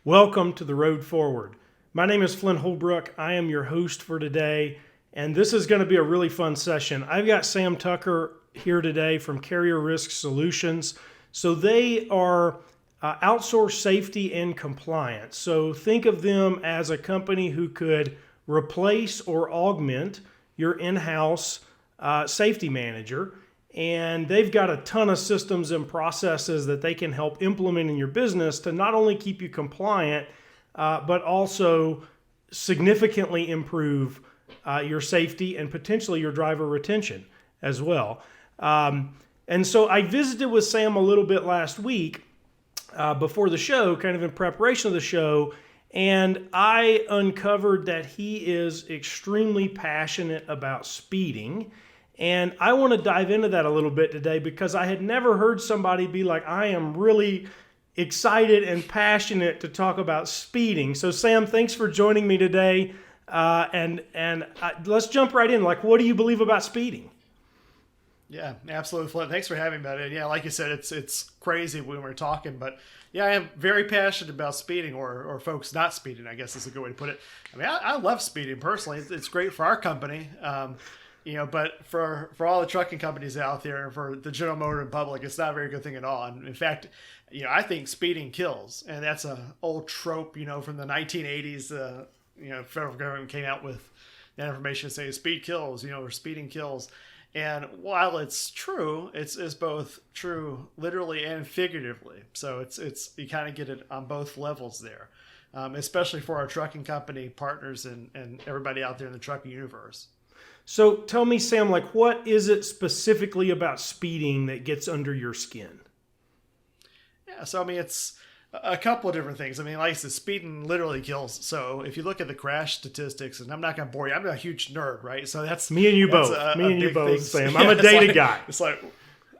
Welcome to The Road Forward. My name is Flynn Holbrook. I am your host for today, and this is going to be a really fun session. I've got Sam Tucker here today from Carrier Risk Solutions. So they are outsourced safety and compliance. So think of them as a company who could replace or augment your in-house safety manager. And they've got a ton of systems and processes that they can help implement in your business to not only keep you compliant, but also significantly improve your safety and potentially your driver retention as well. And so I visited with Sam a little bit last week before the show, kind of in preparation of the show, and I uncovered that he is extremely passionate about speeding. And I want to dive into that a little bit today because I had never heard somebody be like, I am really excited and passionate to talk about speeding. So Sam, thanks for joining me today. And let's jump right in. Like, what do you believe about speeding? Yeah, absolutely, Flint. Thanks for having me about it. Yeah, like you said, it's crazy when we're talking, but yeah, I am very passionate about speeding or folks not speeding, I guess is a good way to put it. I mean, I love speeding personally. It's great for our company. But for all the trucking companies out there and for the general motoring public, it's not a very good thing at all. And in fact, I think speeding kills, and that's an old trope, from the 1980s. Federal government came out with that information saying speed kills, or speeding kills. And while it's true, it's both true literally and figuratively. So it's you kind of get it on both levels there, especially for our trucking company partners and everybody out there in the trucking universe. So tell me, Sam, what is it specifically about speeding that gets under your skin? Yeah, so I mean, it's a couple of different things. I mean, like I said, speeding literally kills. So if you look at the crash statistics, and I'm not going to bore you, I'm a huge nerd, right? So that's me and you both. Me and you both, Sam. I'm a data guy. It's like,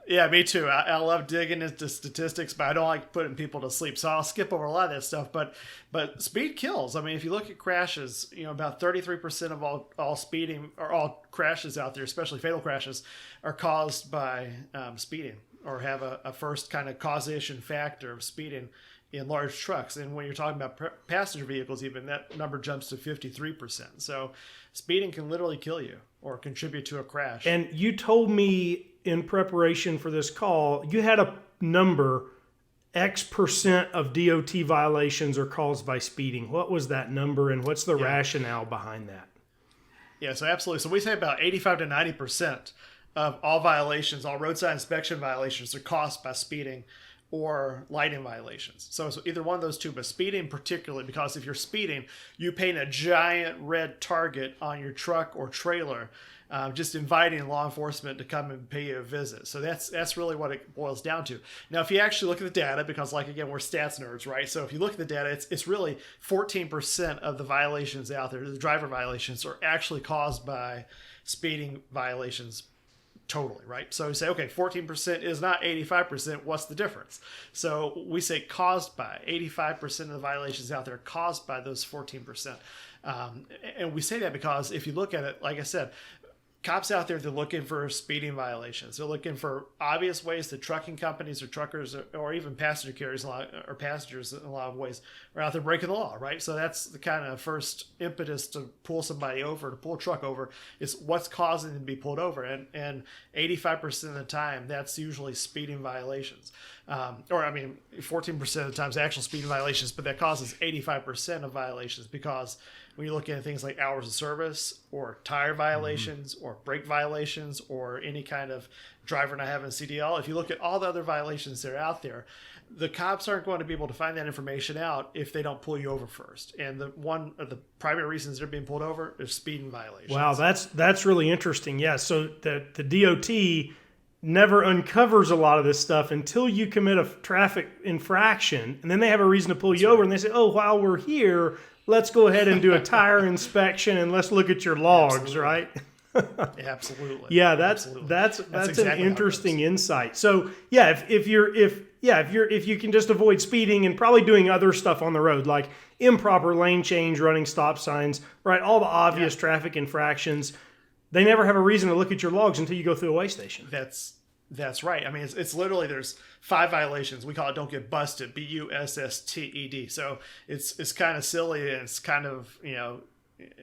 yeah, me too. I love digging into statistics, but I don't like putting people to sleep. So I'll skip over a lot of that stuff. But speed kills. I mean, if you look at crashes, about 33% of all speeding or all crashes out there, especially fatal crashes, are caused by speeding or have a first kind of causation factor of speeding in large trucks. And when you're talking about passenger vehicles, even that number jumps to 53%. So speeding can literally kill you or contribute to a crash. And you told me in preparation for this call, you had a number, X% of DOT violations are caused by speeding. What was that number and what's the rationale behind that? Yeah, so absolutely. So we say about 85 to 90% of all violations, all roadside inspection violations are caused by speeding or lighting violations. So either one of those two, but speeding particularly, because if you're speeding, you paint a giant red target on your truck or trailer, just inviting law enforcement to come and pay you a visit. So that's really what it boils down to. Now, if you actually look at the data, because again, we're stats nerds, right? So if you look at the data, it's really 14% of the violations out there, the driver violations, are actually caused by speeding violations totally, right? So we say, okay, 14% is not 85%. What's the difference? So we say caused by. 85% of the violations out there are caused by those 14%. And we say that because if you look at it, like I said, cops out there, they're looking for speeding violations. They're looking for obvious ways that trucking companies or truckers or even passenger carriers or passengers in a lot of ways are out there breaking the law, right? So that's the kind of first impetus to pull somebody over, to pull a truck over, is what's causing them to be pulled over. And 85% of the time, that's usually speeding violations. 14% of the time is actual speeding violations, but that causes 85% of violations because when you look at things like hours of service or tire violations or brake violations or any kind of driver not having a CDL, if you look at all the other violations that are out there, the cops aren't going to be able to find that information out if they don't pull you over first. And one of the primary reasons they're being pulled over is speeding violations. Wow, that's really interesting. Yeah, so the DOT never uncovers a lot of this stuff until you commit a traffic infraction, and then they have a reason to pull you over, and they say, oh, while we're here, let's go ahead and do a tire inspection and let's look at your logs, Absolutely. Right? Absolutely. Yeah, that's exactly an interesting insight. So yeah, if you can just avoid speeding and probably doing other stuff on the road, like improper lane change, running stop signs, right? All the obvious traffic infractions, they never have a reason to look at your logs until you go through a weigh station. That's That's right. I mean, it's literally there's 5 violations. We call it "Don't Get Busted," BUSSTED. So it's kind of silly and it's kind of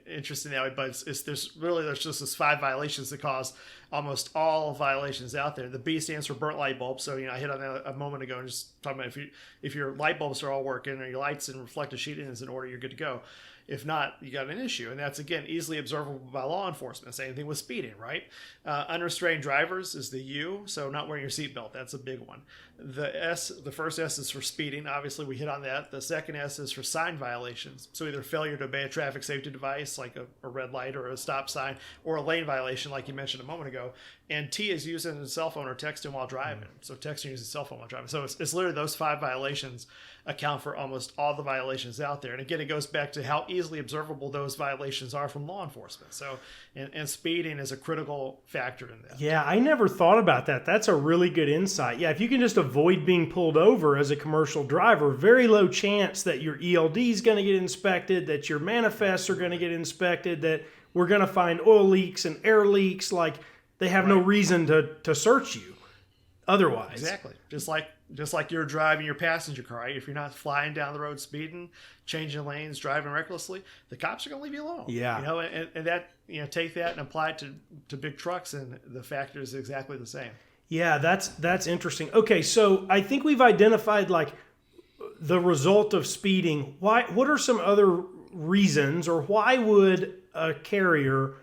interesting that way, but there's just this 5 violations that cause almost all violations out there. The B stands for burnt light bulb. So I hit on that a moment ago, and just talking about if your light bulbs are all working or your lights and reflective sheeting is in order, you're good to go. If not, you got an issue, and that's again easily observable by law enforcement. Same thing with speeding, right? Unrestrained drivers is the U, so not wearing your seatbelt. That's a big one. The first S is for speeding. Obviously, we hit on that. The second S is for sign violations. So either failure to obey a traffic safety device like a red light or a stop sign, or a lane violation like you mentioned a moment ago. And T is using a cell phone or texting while driving. So texting using a cell phone while driving. So it's literally those 5 violations account for almost all the violations out there. And again, it goes back to how easily observable those violations are from law enforcement. So, and speeding is a critical factor in that. Yeah, I never thought about that. That's a really good insight. Yeah, if you can just avoid being pulled over as a commercial driver, very low chance that your ELD is going to get inspected, that your manifests are going to get inspected, that we're going to find oil leaks and air leaks. Like, they have no reason to search you otherwise. Exactly. Just like you're driving your passenger car, right? If you're not flying down the road speeding, changing lanes, driving recklessly, the cops are going to leave you alone. Yeah. And that, take that and apply it to big trucks, and the factor is exactly the same. Yeah, that's interesting. Okay, so I think we've identified like the result of speeding. What are some other reasons, or why would a carrier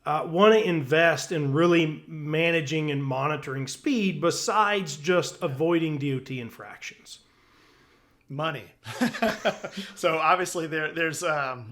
want to invest in really managing and monitoring speed besides just avoiding DOT infractions? Money. So obviously there's a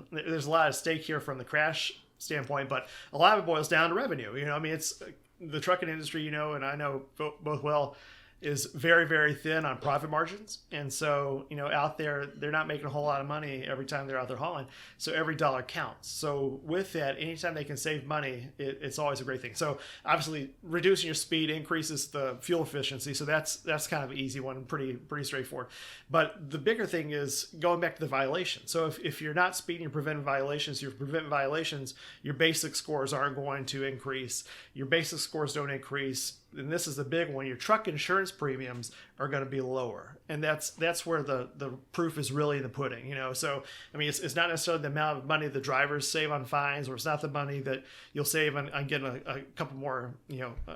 lot at stake here from the crash standpoint, but a lot of it boils down to revenue. It's the trucking industry, and I know both well, is very, very thin on profit margins. And so, out there, they're not making a whole lot of money every time they're out there hauling. So every dollar counts. So with that, anytime they can save money, it's always a great thing. So obviously reducing your speed increases the fuel efficiency. So that's kind of an easy one, pretty straightforward. But the bigger thing is going back to the violation. So if you're not speeding, you're preventing violations, your basic scores aren't going to increase. Your basic scores don't increase. And this is the big one, your truck insurance premiums are going to be lower. And that's where the proof is really in the pudding, So, it's not necessarily the amount of money the drivers save on fines, or it's not the money that you'll save on getting a couple more,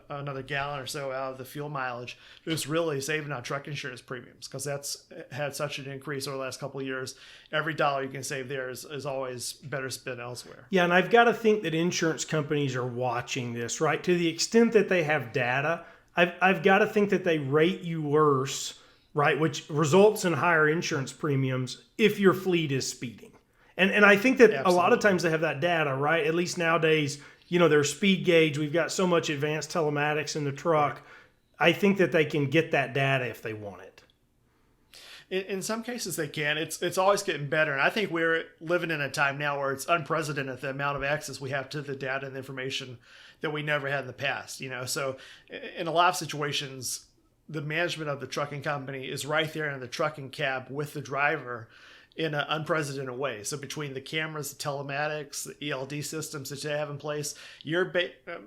another gallon or so out of the fuel mileage. It's really saving on truck insurance premiums, because that's had such an increase over the last couple of years. Every dollar you can save there is always better spent elsewhere. Yeah, and I've got to think that insurance companies are watching this, right? To the extent that they have data, I've got to think that they rate you worse, right? Which results in higher insurance premiums if your fleet is speeding. And I think that Absolutely. A lot of times they have that data, right? At least nowadays, their speed gauge, we've got so much advanced telematics in the truck. I think that they can get that data if they want it. In some cases they can. It's always getting better. And I think we're living in a time now where it's unprecedented, the amount of access we have to the data and the information that we never had in the past. So in a lot of situations, the management of the trucking company is right there in the trucking cab with the driver in an unprecedented way. So between the cameras, the telematics, the ELD systems that they have in place, you're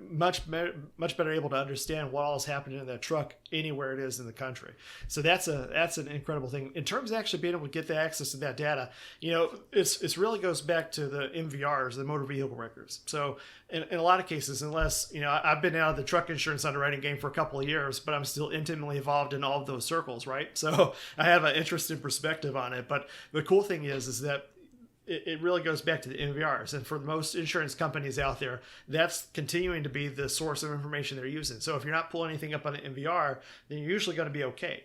much better able to understand what all is happening in that truck anywhere it is in the country. So that's an incredible thing. In terms of actually being able to get the access to that data, it's really goes back to the MVRs, the motor vehicle records. So in a lot of cases, unless, I've been out of the truck insurance underwriting game for a couple of years, but I'm still intimately involved in all of those circles, right? So I have an interesting perspective on it. But the cool thing is that it really goes back to the MVRs. And for most insurance companies out there, that's continuing to be the source of information they're using. So if you're not pulling anything up on the MVR, then you're usually going to be okay.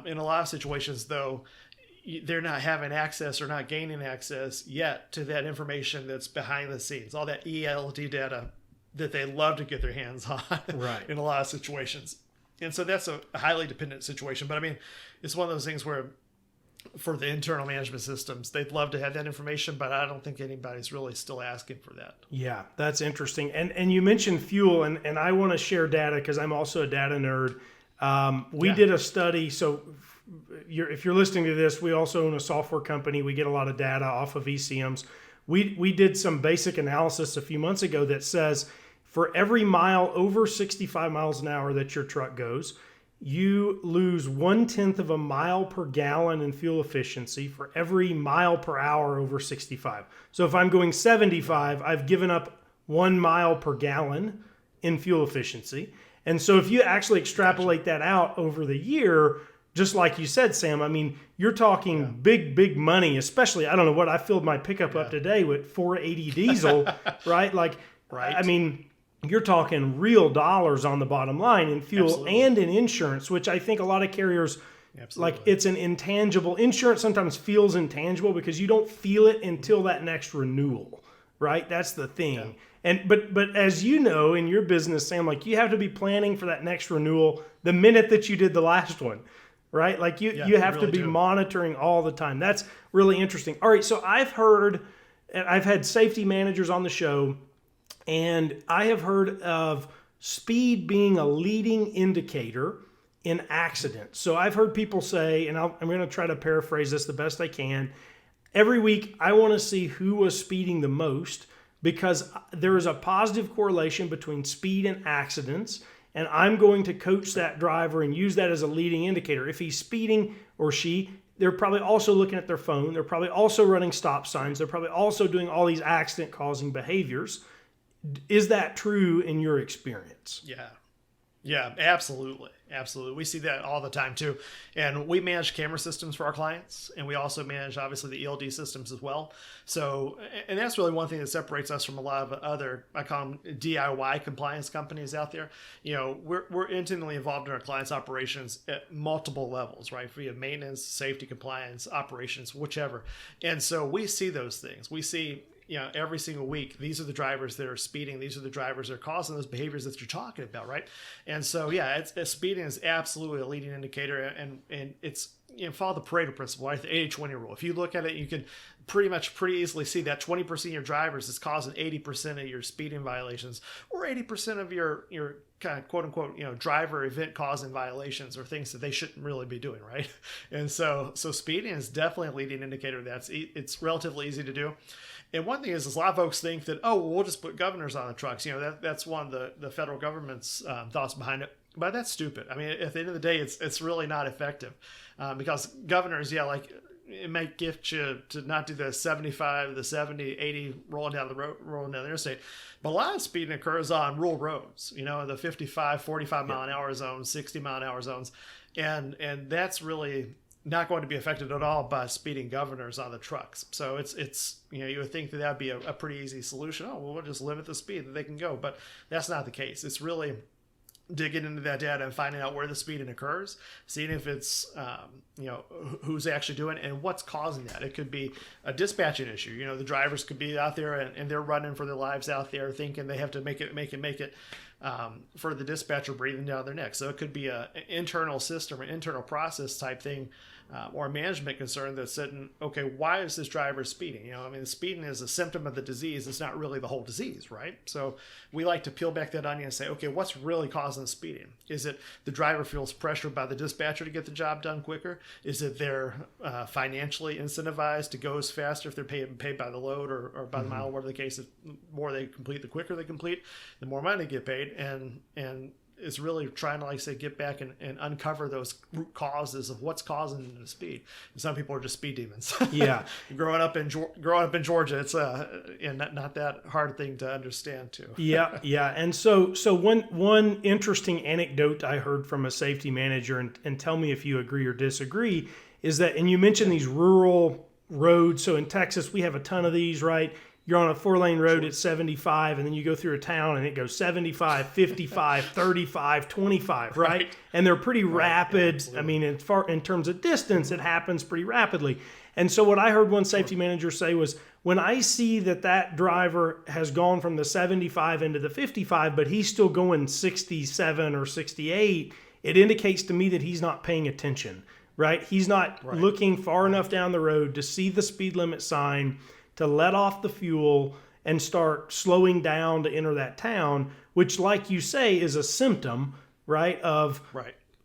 In a lot of situations, though, they're not having access or not gaining access yet to that information that's behind the scenes, all that ELD data that they love to get their hands on right. in a lot of situations. And so that's a highly dependent situation. But it's one of those things where for the internal management systems, they'd love to have that information, but I don't think anybody's really still asking for that. Yeah, that's interesting. And you mentioned fuel, and I want to share data because I'm also a data nerd. We did a study. So if you're listening to this, we also own a software company. We get a lot of data off of ECMs. We did some basic analysis a few months ago that says for every mile over 65 miles an hour that your truck goes, you lose 1/10 of a mile per gallon in fuel efficiency for every mile per hour over 65. So if I'm going 75, I've given up 1 mile per gallon in fuel efficiency. And so if you actually extrapolate that out over the year, just like you said, Sam, I mean, you're talking big money, especially, I don't know what, I filled my pickup up today with 480 diesel, right? Like, I mean, you're talking real dollars on the bottom line in fuel and in insurance, which I think a lot of carriers, like, it's an intangible. Insurance sometimes feels intangible because you don't feel it until that next renewal, right? That's the thing. Yeah. And but as you know, in your business, Sam, like, you have to be planning for that next renewal the minute that you did the last one, right? Like you have to be monitoring all the time. That's really interesting. All right, so I've had safety managers on the show, and I have heard of speed being a leading indicator in accidents. So I've heard people say, and I'm going to try to paraphrase this the best I can, every week I want to see who was speeding the most, because there is a positive correlation between speed and accidents, and I'm going to coach that driver and use that as a leading indicator. If he's speeding or she, they're probably also looking at their phone. They're probably also running stop signs. They're probably also doing all these accident-causing behaviors. Is that true in your experience? Yeah, absolutely. Absolutely. We see that all the time too. And we manage camera systems for our clients, and we also manage, obviously, the ELD systems as well. So, and that's really one thing that separates us from a lot of other, I call them DIY compliance companies out there. You know, we're intimately involved in our clients' operations at multiple levels, right? We have maintenance, safety, compliance, operations, whichever. And so we see those things. We see, you know, every single week, these are the drivers that are speeding. These are the drivers that are causing those behaviors that you're talking about, right? And so, speeding is absolutely a leading indicator, and it's, you know, follow the Pareto principle, right? The 80-20 rule. If you look at it, you can pretty easily see that 20% of your drivers is causing 80% of your speeding violations, or 80% of your kind of quote unquote, you know, driver event causing violations, or things that they shouldn't really be doing, right? And so speeding is definitely a leading indicator. It's relatively easy to do. And one thing is a lot of folks think that, oh, well, we'll just put governors on the trucks. You know, that's one of the federal government's thoughts behind it. But that's stupid. I mean, at the end of the day, it's really not effective, because governors, like, it might get you to not do the 75, the 70, 80 rolling down the interstate. But a lot of speeding occurs on rural roads, you know, the 55, 45 mile an hour zones, 60 mile an hour zones. And that's really not going to be affected at all by speeding governors on the trucks. So it's you know, you would think that that'd be a pretty easy solution. Oh, well, we'll just limit the speed that they can go. But that's not the case. It's really digging into that data and finding out where the speeding occurs, seeing if it's, you know, who's actually doing it and what's causing that. It could be a dispatching issue. You know, the drivers could be out there and they're running for their lives out there, thinking they have to make it for the dispatcher breathing down their neck. So it could be an internal system, an internal process type thing, or a management concern that's saying, okay, why is this driver speeding? You know, I mean, speeding is a symptom of the disease. It's not really the whole disease, right? So we like to peel back that onion and say, okay, what's really causing the speeding? Is it the driver feels pressured by the dispatcher to get the job done quicker? Is it they're financially incentivized to go as faster if they're paid by the load or by the mile, whatever the case is? The more they complete, the quicker they complete, the more money they get paid. And it's really trying to, like I say, get back and uncover those root causes of what's causing the speed. And some people are just speed demons. Yeah. growing up in Georgia, it's not that hard thing to understand too. Yeah. And so one interesting anecdote I heard from a safety manager, and tell me if you agree or disagree, is that, and you mentioned these rural roads. So in Texas, we have a ton of these, right? You're on a 4-lane road at 75, and then you go through a town and it goes 75, 55, 35, 25, right? And they're pretty rapid. Yeah, I mean, in terms of distance, it happens pretty rapidly. And so what I heard one safety manager say was, when I see that driver has gone from the 75 into the 55, but he's still going 67 or 68, it indicates to me that he's not paying attention, right? He's not looking far enough down the road to see the speed limit sign, to let off the fuel and start slowing down to enter that town, which, like you say, is a symptom, right, of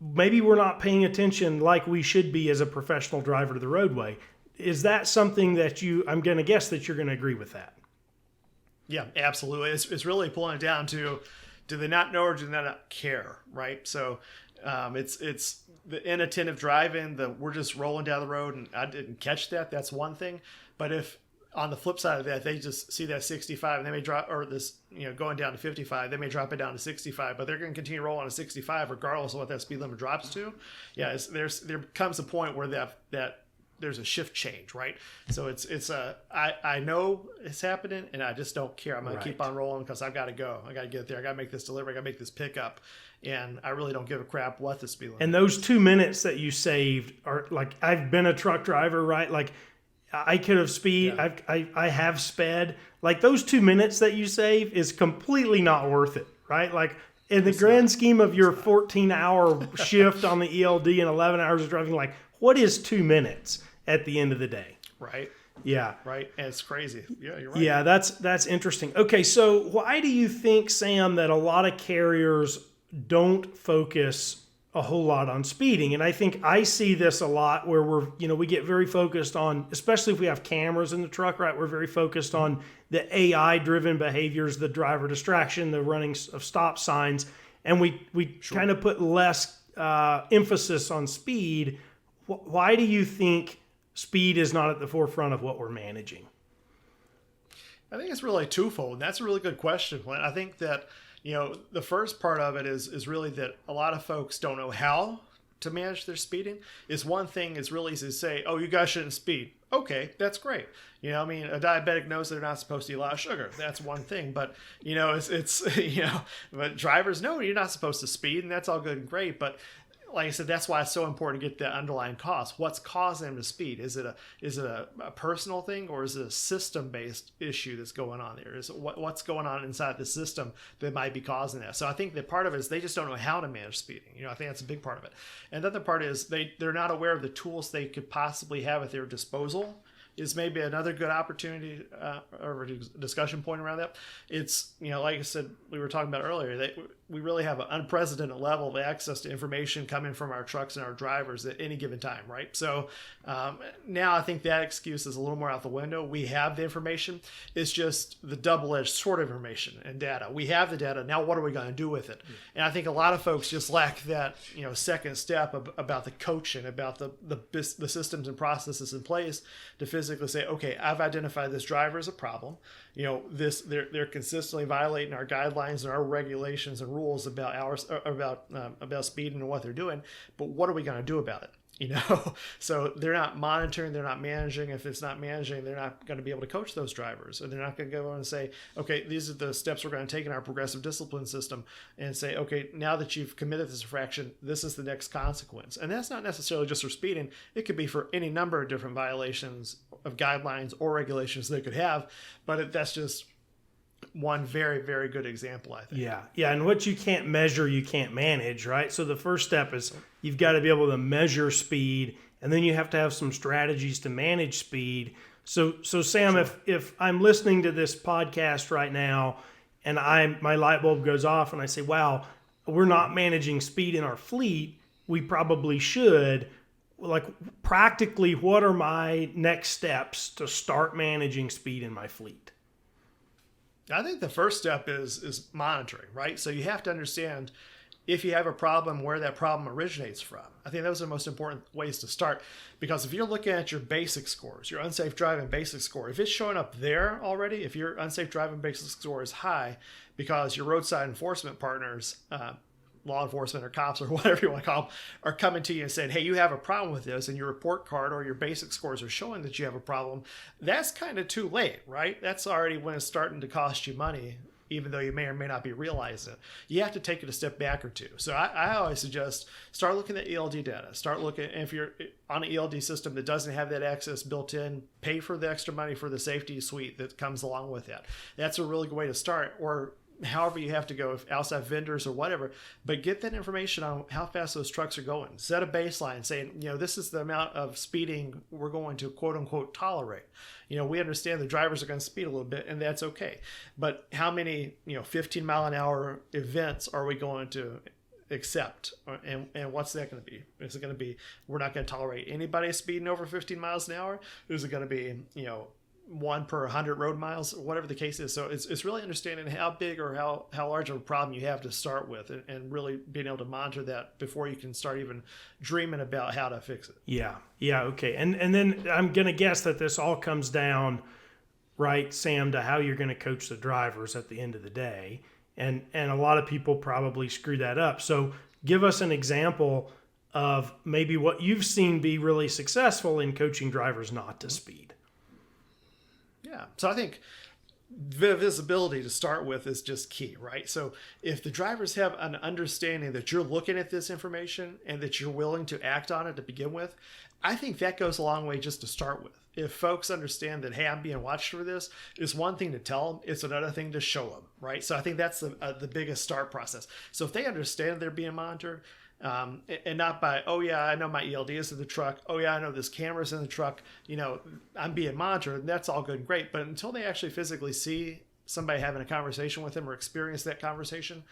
maybe we're not paying attention like we should be as a professional driver to the roadway. Is that something that I'm going to guess that you're going to agree with that? Yeah, absolutely. It's really pulling it down to, do they not know or do they not care, right? So it's the inattentive driving, the we're just rolling down the road and I didn't catch that. That's one thing. But if on the flip side of that, they just see that 65 and they may drop, or this, going down to 55, they may drop it down to 65, but they're going to continue rolling to 65 regardless of what that speed limit drops to. Yeah, there comes a point where that there's a shift change, right? So I know it's happening and I just don't care. I'm going to keep on rolling because I've got to go. I got to get there. I got to make this delivery. I got to make this pickup. And I really don't give a crap what the speed limit. And those 2 minutes that you saved are like, I've been a truck driver, right? Like I could have speed. Yeah. I have sped. Like those 2 minutes that you save is completely not worth it, right? Like in the grand scheme of your 14-hour shift on the ELD and 11 hours of driving, like what is 2 minutes at the end of the day? Right. Yeah. Right. And it's crazy. Yeah, you're right. Yeah, that's interesting. Okay, so why do you think, Sam, that a lot of carriers don't focus a whole lot on speeding? And I think I see this a lot where we get very focused on, especially if we have cameras in the truck, right? We're very focused on the AI driven behaviors, the driver distraction, the running of stop signs. And we kind of put less emphasis on speed. Why do you think speed is not at the forefront of what we're managing? I think it's really twofold. And that's a really good question, Clint. I think that, the first part of it is really that a lot of folks don't know how to manage their speeding. Is one thing is really easy to say, oh, you guys shouldn't speed. Okay, that's great. A diabetic knows they're not supposed to eat a lot of sugar. That's one thing. But, but drivers know you're not supposed to speed, and that's all good and great. But like I said, that's why it's so important to get the underlying cause. What's causing them to speed? Is it a personal thing, or is it a system-based issue that's going on there? Is it what's going on inside the system that might be causing that? So I think that part of it is they just don't know how to manage speeding. I think that's a big part of it. And the other part is they're not aware of the tools they could possibly have at their disposal. Is maybe another good opportunity or discussion point around that. It's, like I said, we were talking about earlier, that we really have an unprecedented level of access to information coming from our trucks and our drivers at any given time, right? So now I think that excuse is a little more out the window. We have the information. It's just the double-edged sword of information and data. We have the data. Now what are we going to do with it? And I think a lot of folks just lack that, second step about the coaching, about the systems and processes in place to physically say, okay, I've identified this driver as a problem. They're consistently violating our guidelines and our regulations and rules about about speed and what they're doing. But what are we going to do about it? So they're not monitoring, they're not managing. If it's not managing, they're not going to be able to coach those drivers, or they're not going to go and say, okay, these are the steps we're going to take in our progressive discipline system, and say, okay, now that you've committed this infraction, this is the next consequence. And that's not necessarily just for speeding. It could be for any number of different violations of guidelines or regulations they could have, but that's just one very, very good example, I think. Yeah. And what you can't measure, you can't manage, right? So the first step is you've got to be able to measure speed, and then you have to have some strategies to manage speed. So Sam, sure. If I'm listening to this podcast right now and my light bulb goes off and I say, wow, we're not managing speed in our fleet, we probably should. Like, practically, what are my next steps to start managing speed in my fleet? I think the first step is monitoring, right? So you have to understand if you have a problem, where that problem originates from. I think those are the most important ways to start, because if you're looking at your basic scores, your unsafe driving basic score, if it's showing up there already, if your unsafe driving basic score is high because your roadside enforcement partners, law enforcement or cops or whatever you want to call them, are coming to you and saying, hey, you have a problem with this, and your report card or your basic scores are showing that you have a problem, that's kind of too late, right? That's already when it's starting to cost you money, even though you may or may not be realizing it. You have to take it a step back or two. So I always suggest start looking at ELD data. Start looking, if you're on an ELD system that doesn't have that access built in, pay for the extra money for the safety suite that comes along with that. That's a really good way to start, or however you have to go, if outside vendors or whatever, but get that information on how fast those trucks are going. Set a baseline saying, this is the amount of speeding we're going to quote unquote tolerate. We understand the drivers are going to speed a little bit, and that's okay. But how many, 15 mile an hour events are we going to accept? And what's that going to be? Is it going to be, we're not going to tolerate anybody speeding over 15 miles an hour? Is it going to be, one per 100 road miles, whatever the case is. So it's really understanding how big or how large of a problem you have to start with, and really being able to monitor that before you can start even dreaming about how to fix it. Yeah. Yeah. Okay. And then I'm going to guess that this all comes down, right, Sam, to how you're going to coach the drivers at the end of the day. And a lot of people probably screw that up. So give us an example of maybe what you've seen be really successful in coaching drivers not to speed. Yeah. So I think the visibility to start with is just key, right? So if the drivers have an understanding that you're looking at this information and that you're willing to act on it to begin with, I think that goes a long way just to start with. If folks understand that, hey, I'm being watched for this, it's one thing to tell them, it's another thing to show them, right? So I think that's the biggest start process. So if they understand they're being monitored, and not by, oh yeah, I know my ELD is in the truck. Oh yeah, I know this camera's in the truck. I'm being monitored. And that's all good and great. But until they actually physically see somebody having a conversation with them or experience that conversation,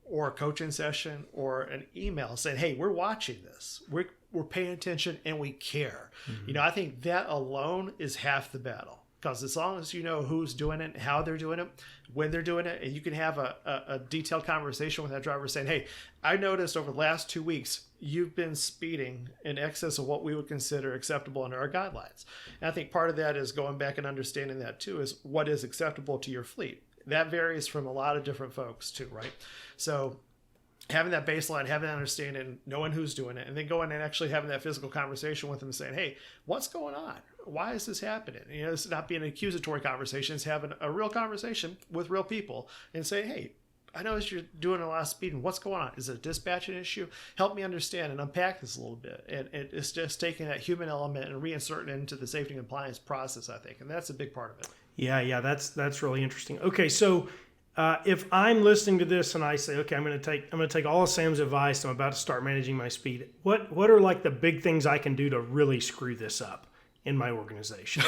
or a coaching session, or an email saying, hey, we're watching this. We're paying attention and we care. Mm-hmm. I think that alone is half the battle. Because as long as you know who's doing it, how they're doing it, when they're doing it, and you can have a detailed conversation with that driver saying, hey, I noticed over the last 2 weeks, you've been speeding in excess of what we would consider acceptable under our guidelines. And I think part of that is going back and understanding that too, is what is acceptable to your fleet. That varies from a lot of different folks too, right? So having that baseline, having that understanding, knowing who's doing it, and then going and actually having that physical conversation with them and saying, hey, what's going on? Why is this happening? It's not being an accusatory conversation. It's having a real conversation with real people and say, hey, I noticed you're doing a lot of speeding. What's going on? Is it a dispatching issue? Help me understand and unpack this a little bit. And it's just taking that human element and reinserting it into the safety and compliance process, I think. And that's a big part of it. Yeah, that's really interesting. Okay, so if I'm listening to this and I say, okay, I'm going to take all of Sam's advice. I'm about to start managing my speed. What are like the big things I can do to really screw this up in my organization?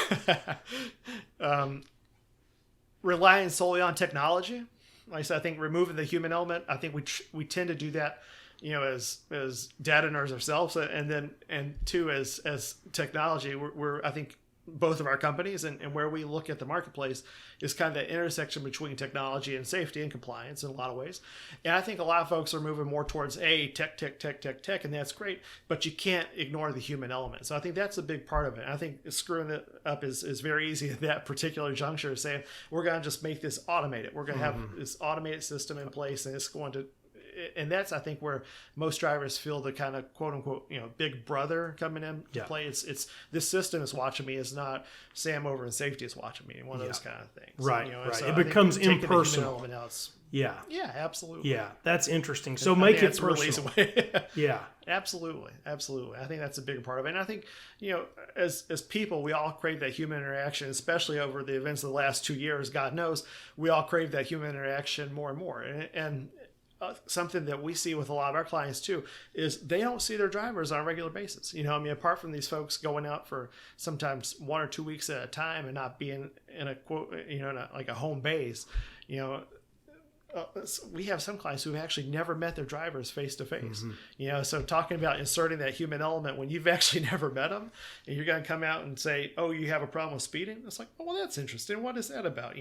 Relying solely on technology. Like I said, I think removing the human element. I think we tend to do that, as data nerds ourselves, and two as technology. We're I think both of our companies and where we look at the marketplace is kind of that intersection between technology and safety and compliance in a lot of ways. And I think a lot of folks are moving more towards tech, and that's great, but you can't ignore the human element. So I think that's a big part of it. And I think screwing it up is very easy at that particular juncture, saying we're going to just make this automated. We're going to have this automated system in place, and it's going to, and that's, I think, where most drivers feel the kind of quote unquote, big brother coming in to play. It's this system is watching me. It's not Sam over in safety is watching me. One of those kind of things. Right. Right. So it becomes impersonal. Yeah, absolutely. Yeah. That's interesting. So make it personal. Yeah. Absolutely. I think that's a big part of it. And I think, as people, we all crave that human interaction, especially over the events of the last 2 years. God knows we all crave that human interaction more and more. And something that we see with a lot of our clients too is they don't see their drivers on a regular basis. Apart from these folks going out for sometimes 1 or 2 weeks at a time and not being in a quote, like a home base, we have some clients who have actually never met their drivers face to face. So talking about inserting that human element when you've actually never met them, and you're going to come out and say, oh, you have a problem with speeding. It's like, oh, well, that's interesting. What is that about?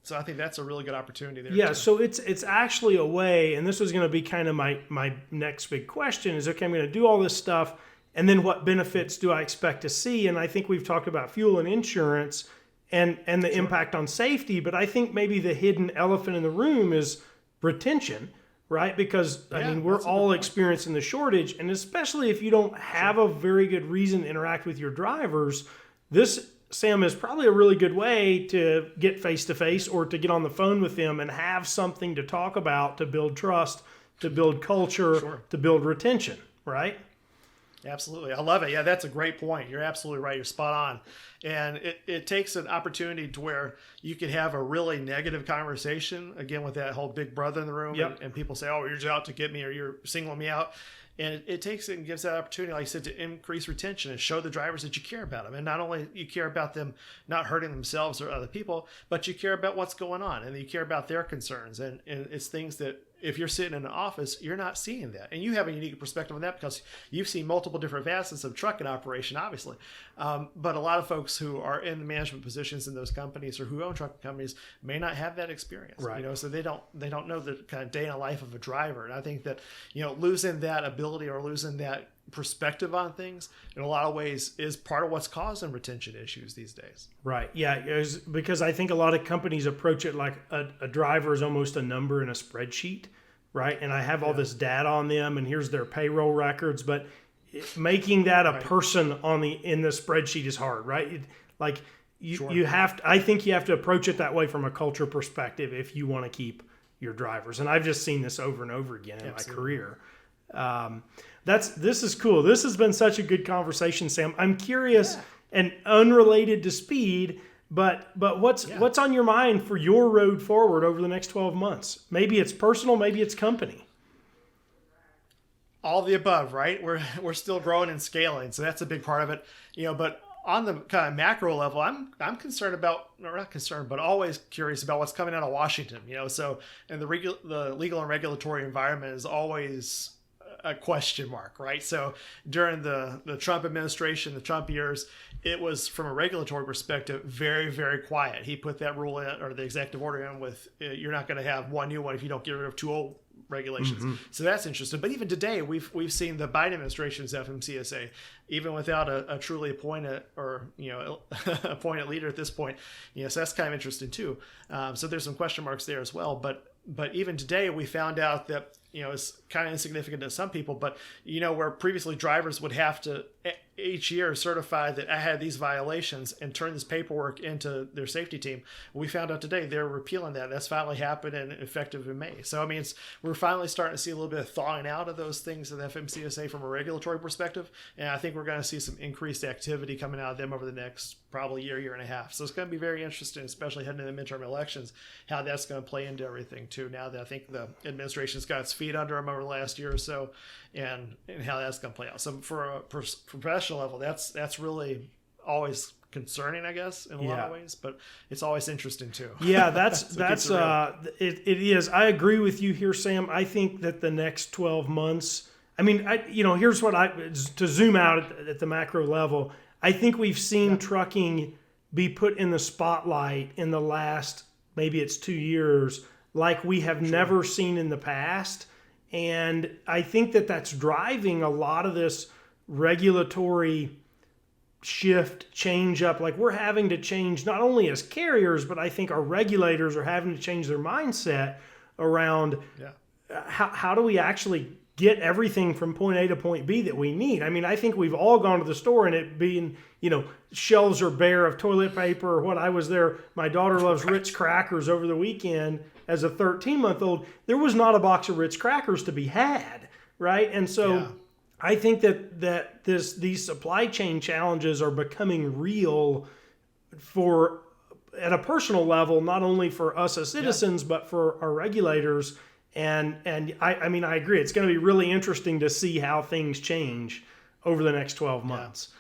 So I think that's a really good opportunity there. Yeah, too. so it's actually a way, and this was going to be kind of my next big question is, okay, I'm going to do all this stuff, and then what benefits do I expect to see? And I think we've talked about fuel and insurance and the impact on safety, but I think maybe the hidden elephant in the room is retention, right? Because, we're all experiencing the shortage, and especially if you don't have a very good reason to interact with your drivers, this, Sam, is probably a really good way to get face-to-face or to get on the phone with them and have something to talk about, to build trust, to build culture, to build retention, right? Absolutely. I love it. Yeah, that's a great point. You're absolutely right. You're spot on. And it takes an opportunity to where you can have a really negative conversation, again, with that whole big brother in the room, and people say, oh, you're just out to get me or you're singling me out. And it takes it and gives that opportunity, like I said, to increase retention and show the drivers that you care about them. And not only you care about them not hurting themselves or other people, but you care about what's going on and you care about their concerns. And it's things that if you're sitting in an office, you're not seeing that. And you have a unique perspective on that because you've seen multiple different facets of trucking operation, obviously. But a lot of folks who are in the management positions in those companies or who own trucking companies may not have that experience. Right. So they don't know the kind of day in the life of a driver. And I think that, losing that ability or losing that perspective on things in a lot of ways is part of what's causing retention issues these days. Right. Yeah. Because I think a lot of companies approach it like a driver is almost a number in a spreadsheet, right? And I have all this data on them, and here's their payroll records, but making that a person in the spreadsheet is hard, right? You have to, I think you have to approach it that way from a culture perspective if you want to keep your drivers. And I've just seen this over and over again in my career. This is cool. This has been such a good conversation, Sam. I'm curious and unrelated to speed, but what's on your mind for your road forward over the next 12 months? Maybe it's personal, maybe it's company. All the above, right? We're still growing and scaling, so that's a big part of it. But on the kind of macro level, I'm concerned about, or not concerned, but always curious about what's coming out of Washington. So and the legal and regulatory environment is always a question mark, right? So during the Trump administration, the Trump years, it was, from a regulatory perspective, very, very quiet. He put that rule in, or the executive order in, with you're not going to have one new one if you don't get rid of two old regulations. Mm-hmm. So that's interesting. But even today, we've seen the Biden administration's FMCSA, even without a truly appointed or appointed leader at this point. So that's kind of interesting too. So there's some question marks there as well. But even today, we found out that it's kind of insignificant to some people, but where previously drivers would have to each year certify that I had these violations and turn this paperwork into their safety team. We found out today they're repealing that. That's finally happened and effective in May. So, we're finally starting to see a little bit of thawing out of those things in the FMCSA from a regulatory perspective. And I think we're going to see some increased activity coming out of them over the next probably year and a half. So it's going to be very interesting, especially heading into the midterm elections, how that's going to play into everything too. Now that I think the administration's got its feet under them over the last year or so, and how that's going to play out. So for a professional level, that's really always concerning, I guess, in a lot of ways, but it's always interesting too. Yeah, it is. I agree with you here, Sam. I think that the next 12 months, here's what to zoom out at the macro level. I think we've seen trucking be put in the spotlight in the last, maybe it's 2 years, like we have never seen in the past. And I think that that's driving a lot of this regulatory shift, change up. Like, we're having to change not only as carriers, but I think our regulators are having to change their mindset around how do we actually get everything from point A to point B that we need. I think we've all gone to the store and it being, shelves are bare of toilet paper or what. I was there. My daughter loves Ritz crackers over the weekend. As a 13-month-old, there was not a box of Ritz crackers to be had, right? And so I think that these supply chain challenges are becoming real at a personal level, not only for us as citizens, but for our regulators. And I agree. It's going to be really interesting to see how things change over the next 12 months.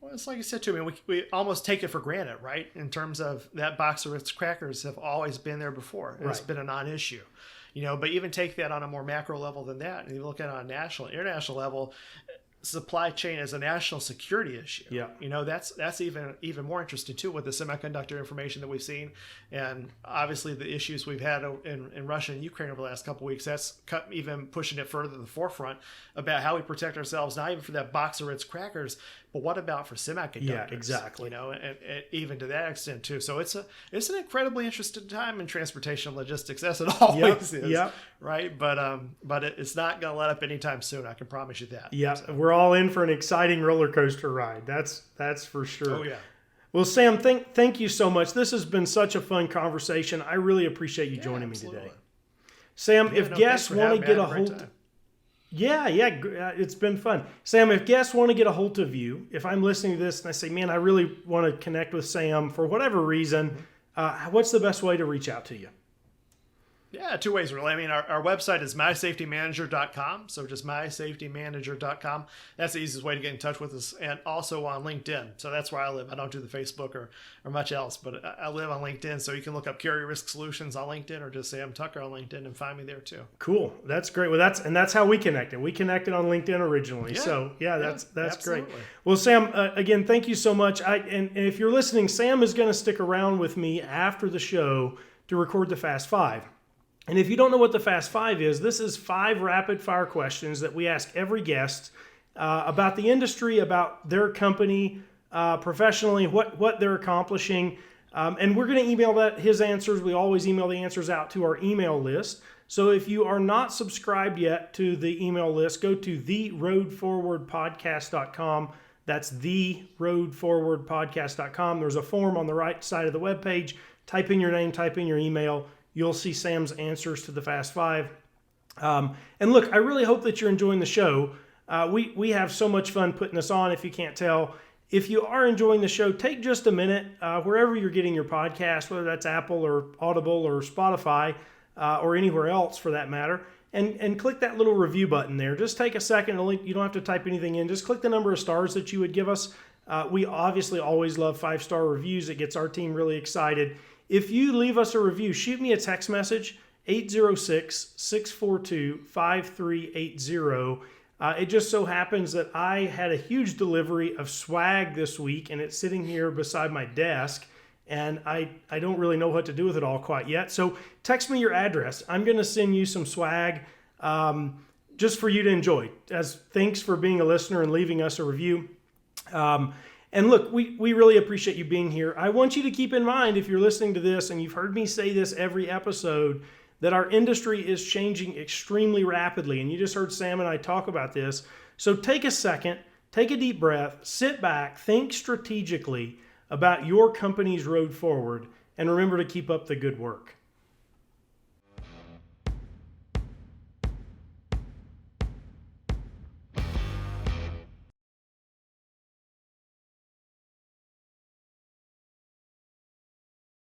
Well, it's like you said too. We almost take it for granted, right? In terms of that box of Ritz crackers have always been there before. It's been a non-issue, But even take that on a more macro level than that, and you look at it on a national, international level. Supply chain as a national security issue. Yeah, that's even more interesting too, with the semiconductor information that we've seen, and obviously the issues we've had in Russia and Ukraine over the last couple of weeks. That's even pushing it further to the forefront about how we protect ourselves, not even for that box of Ritz crackers, but what about for semiconductors? Yeah, exactly. And even to that extent too. So it's an incredibly interesting time in transportation and logistics, as it always is. Yeah. Right, but it's not going to let up anytime soon. I can promise you that. Yeah, so we're all in for an exciting roller coaster ride. That's for sure. Oh yeah. Well, Sam, thank you so much. This has been such a fun conversation. I really appreciate you joining me today. Sam, if guests want to get a hold, it's been fun. Sam, if guests want to get a hold of you, if I'm listening to this and I say, man, I really want to connect with Sam for whatever reason, what's the best way to reach out to you? Yeah, two ways really. I mean, our website is mysafetymanager.com. So just mysafetymanager.com. That's the easiest way to get in touch with us. And also on LinkedIn. So that's where I live. I don't do the Facebook or much else, but I live on LinkedIn. So you can look up Carrier Risk Solutions on LinkedIn or just Sam Tucker on LinkedIn and find me there too. Cool. That's great. Well, that's how we connected. We connected on LinkedIn originally. Yeah. So that's great. Absolutely. Well, Sam, again, thank you so much. And if you're listening, Sam is going to stick around with me after the show to record the Fast Five. And if you don't know what the Fast Five is, this is 5 rapid fire questions that we ask every guest about the industry, about their company, professionally, what they're accomplishing. And we're going to email his answers. We always email the answers out to our email list. So if you are not subscribed yet to the email list, go to theroadforwardpodcast.com. That's theroadforwardpodcast.com. There's a form on the right side of the webpage. Type in your name, type in your email. You'll see Sam's answers to the Fast Five. And look, I really hope that you're enjoying the show. We have so much fun putting this on, if you can't tell. If you are enjoying the show, take just a minute, wherever you're getting your podcast, whether that's Apple or Audible or Spotify or anywhere else for that matter, and click that little review button there. Just take a second. You don't have to type anything in. Just click the number of stars that you would give us. We obviously always love 5-star reviews. It gets our team really excited. If you leave us a review, shoot me a text message, 806-642-5380. It just so happens that I had a huge delivery of swag this week, and it's sitting here beside my desk, and I don't really know what to do with it all quite yet. So text me your address. I'm going to send you some swag just for you to enjoy. As thanks for being a listener and leaving us a review. And look, we really appreciate you being here. I want you to keep in mind, if you're listening to this, and you've heard me say this every episode, that our industry is changing extremely rapidly. And you just heard Sam and I talk about this. So take a second, take a deep breath, sit back, think strategically about your company's road forward, and remember to keep up the good work.